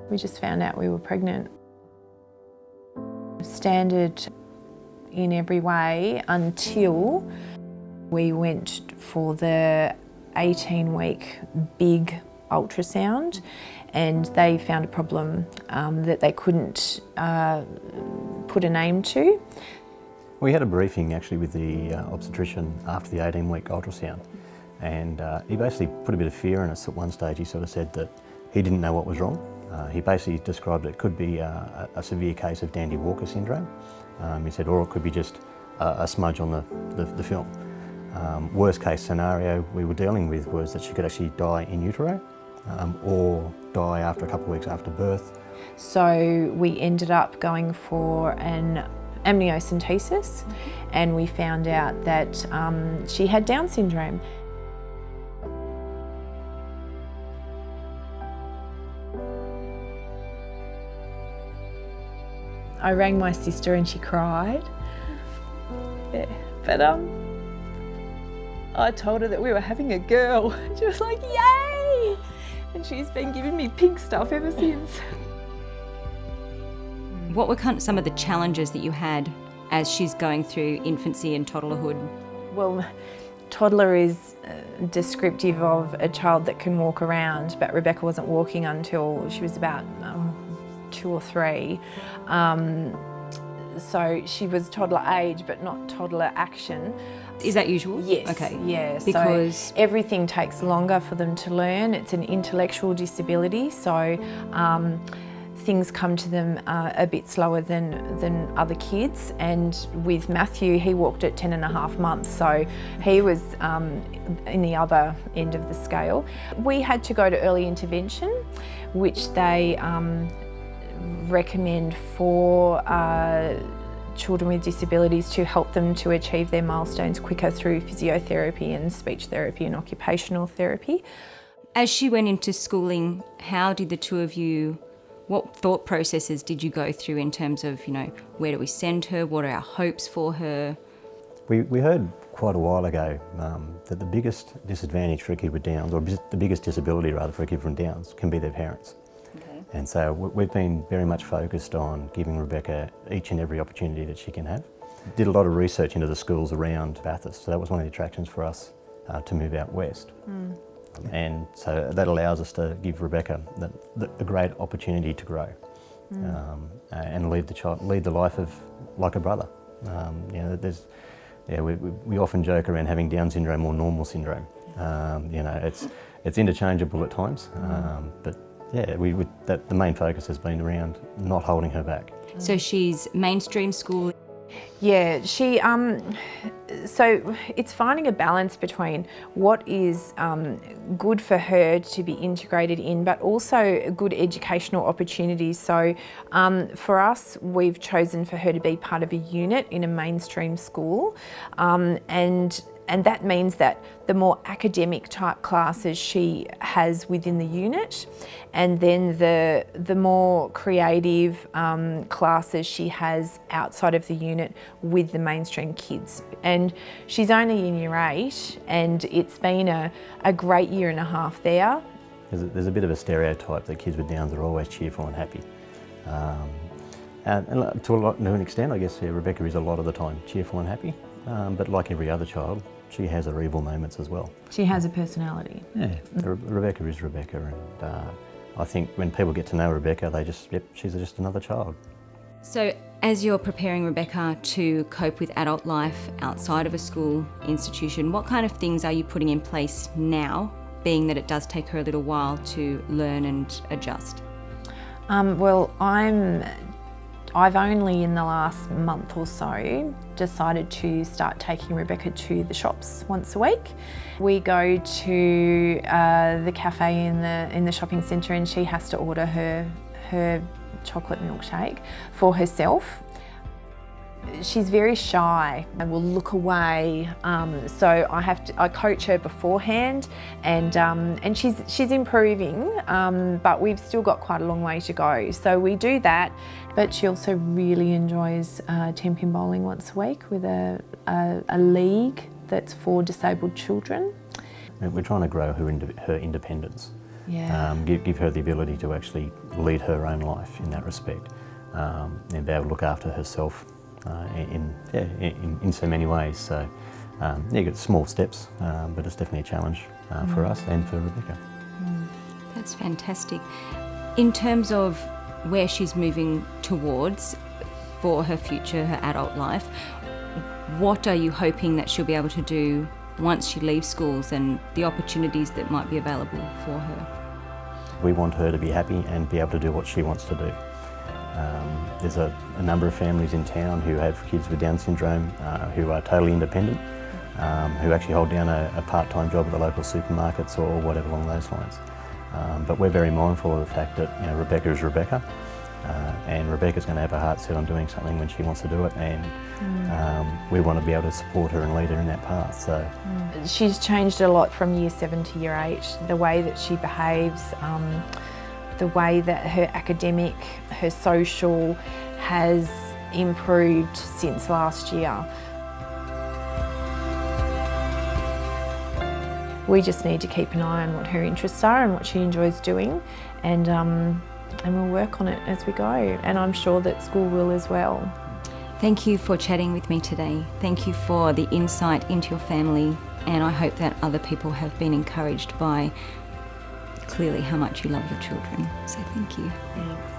We just found out we were pregnant. Standard in every way until we went for the 18-week big ultrasound, and they found a problem that they couldn't put a name to. We had a briefing actually with the obstetrician after the 18-week ultrasound, and he basically put a bit of fear in us at one stage. He sort of said that he didn't know what was wrong. He basically described it could be a severe case of Dandy-Walker syndrome. He said, or it could be just a smudge on the film. Worst case scenario we were dealing with was that she could actually die in utero or die after a couple of weeks after birth. So we ended up going for an amniocentesis, and we found out that she had Down syndrome. I rang my sister and she cried. Yeah, but I told her that we were having a girl. She was like, yay! And she's been giving me pink stuff ever since. What were some of the challenges that you had as she's going through infancy and toddlerhood? Well, toddler is descriptive of a child that can walk around, but Rebecca wasn't walking until she was about 2 or 3. So she was toddler age, but not toddler action. Is that usual? Yes. Okay. Yeah. Because so everything takes longer for them to learn. It's an intellectual disability, so things come to them a bit slower than other kids. And with Matthew, he walked at 10.5 months, so he was in the other end of the scale. We had to go to early intervention, which they recommend for children with disabilities to help them to achieve their milestones quicker through physiotherapy and speech therapy and occupational therapy. As she went into schooling, how did the two of you, what thought processes did you go through in terms of, where do we send her? What are our hopes for her? We heard quite a while ago that the biggest disadvantage for a kid with Downs, or the biggest disability rather for a kid from Downs, can be their parents. Okay. And so we've been very much focused on giving Rebecca each and every opportunity that she can have. Did a lot of research into the schools around Bathurst, so that was one of the attractions for us to move out west. And so that allows us to give Rebecca a great opportunity to grow and lead the life of like a brother. We often joke around having Down syndrome or normal syndrome. It's interchangeable at times, but yeah, the main focus has been around not holding her back. So she's mainstream school. Yeah, so it's finding a balance between what is good for her to be integrated in, but also good educational opportunities. So for us, we've chosen for her to be part of a unit in a mainstream school, and that means that the more academic type classes she has within the unit, and then the more creative classes she has outside of the unit with the mainstream kids. And she's only in Year 8, and it's been a great 1.5 years there. There's a bit of a stereotype that kids with Downs are always cheerful and happy. And to an extent, I guess, Rebecca is a lot of the time cheerful and happy, but like every other child, she has her evil moments as well. She has a personality. Yeah, Rebecca is Rebecca, and I think when people get to know Rebecca, they just, she's just another child. So as you're preparing Rebecca to cope with adult life outside of a school institution, what kind of things are you putting in place now, being that it does take her a little while to learn and adjust? Well, I've only in the last month or so decided to start taking Rebecca to the shops once a week. We go to the cafe in the shopping centre, and she has to order her chocolate milkshake for herself. She's very shy and will look away, so I coach her beforehand, and she's improving, but we've still got quite a long way to go. So we do that, but she also really enjoys 10-pin bowling once a week with a league that's for disabled children. We're trying to grow her independence. give her the ability to actually lead her own life in that respect, and be able to look after herself in so many ways. So you get small steps, but it's definitely a challenge for us and for Rebecca. That's fantastic. In terms of where she's moving towards for her future, her adult life, what are you hoping that she'll be able to do once she leaves schools and the opportunities that might be available for her? We want her to be happy and be able to do what she wants to do. There's a number of families in town who have kids with Down syndrome who are totally independent, who actually hold down a part-time job at the local supermarkets or whatever along those lines. But we're very mindful of the fact that Rebecca is Rebecca, and Rebecca's going to have her heart set on doing something when she wants to do it, and we want to be able to support her and lead her in that path. So she's changed a lot from year 7 to year 8. The way that she behaves, the way that her academic, her social has improved since last year. We just need to keep an eye on what her interests are and what she enjoys doing, and we'll work on it as we go, and I'm sure that school will as well. Thank you for chatting with me today. Thank you for the insight into your family, and I hope that other people have been encouraged by clearly how much you love your children. So thank you. Thanks.